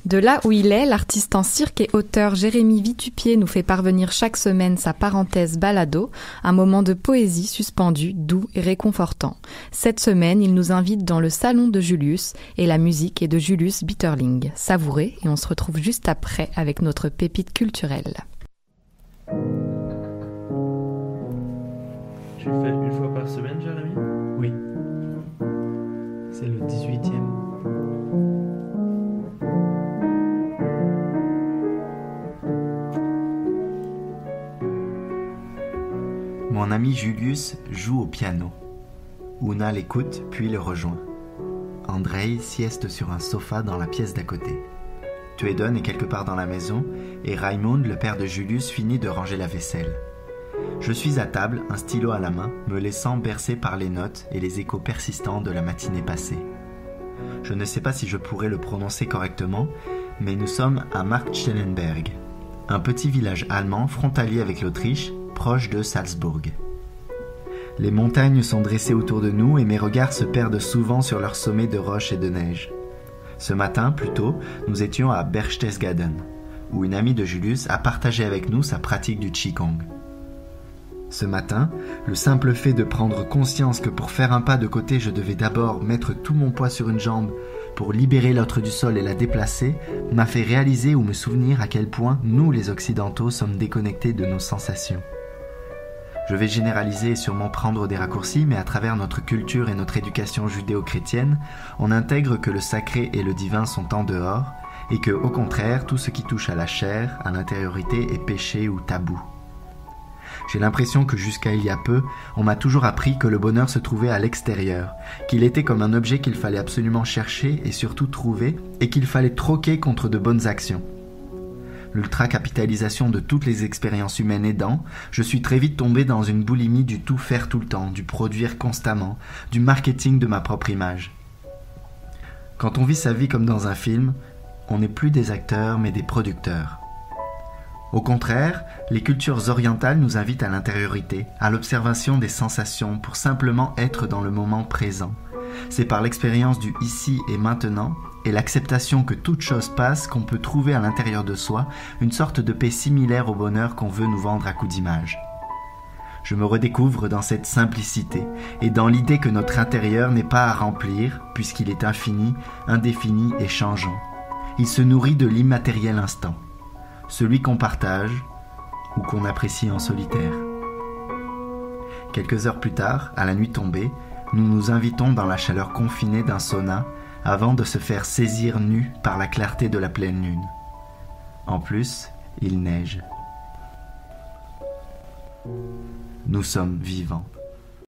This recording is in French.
De là où il est, l'artiste en cirque et auteur Jérémy Vitupier nous fait parvenir chaque semaine sa parenthèse balado, un moment de poésie suspendu, doux et réconfortant. Cette semaine, il nous invite dans le salon de Julius et la musique est de Julius Bitterling. Savourez et on se retrouve juste après avec notre pépite culturelle. Tu le fais une fois par semaine, Jérémy ? Oui. C'est le 18e. Mon ami Julius joue au piano. Una l'écoute puis le rejoint. Andrei sieste sur un sofa dans la pièce d'à côté. Tuedon est quelque part dans la maison et Raimund, le père de Julius, finit de ranger la vaisselle. Je suis à table, un stylo à la main, me laissant bercer par les notes et les échos persistants de la matinée passée. Je ne sais pas si je pourrais le prononcer correctement, mais nous sommes à Marktschellenberg, un petit village allemand frontalier avec l'Autriche, proche de Salzbourg. Les montagnes sont dressées autour de nous et mes regards se perdent souvent sur leurs sommets de roches et de neige. Ce matin, plus tôt, nous étions à Berchtesgaden, où une amie de Julius a partagé avec nous sa pratique du Qigong. Ce matin, le simple fait de prendre conscience que pour faire un pas de côté, je devais d'abord mettre tout mon poids sur une jambe pour libérer l'autre du sol et la déplacer, m'a fait réaliser ou me souvenir à quel point nous, les Occidentaux, sommes déconnectés de nos sensations. Je vais généraliser et sûrement prendre des raccourcis, mais à travers notre culture et notre éducation judéo-chrétienne, on intègre que le sacré et le divin sont en dehors, et que, au contraire, tout ce qui touche à la chair, à l'intériorité, est péché ou tabou. J'ai l'impression que jusqu'à il y a peu, on m'a toujours appris que le bonheur se trouvait à l'extérieur, qu'il était comme un objet qu'il fallait absolument chercher et surtout trouver, et qu'il fallait troquer contre de bonnes actions. L'ultra-capitalisation de toutes les expériences humaines aidant, je suis très vite tombé dans une boulimie du tout faire tout le temps, du produire constamment, du marketing de ma propre image. Quand on vit sa vie comme dans un film, on n'est plus des acteurs mais des producteurs. Au contraire, les cultures orientales nous invitent à l'intériorité, à l'observation des sensations pour simplement être dans le moment présent. C'est par l'expérience du ici et maintenant et l'acceptation que toute chose passe qu'on peut trouver à l'intérieur de soi une sorte de paix similaire au bonheur qu'on veut nous vendre à coups d'images. Je me redécouvre dans cette simplicité et dans l'idée que notre intérieur n'est pas à remplir puisqu'il est infini, indéfini et changeant. Il se nourrit de l'immatériel instant, celui qu'on partage ou qu'on apprécie en solitaire. Quelques heures plus tard, à la nuit tombée, nous nous invitons dans la chaleur confinée d'un sauna avant de se faire saisir nus par la clarté de la pleine lune. En plus, il neige. Nous sommes vivants.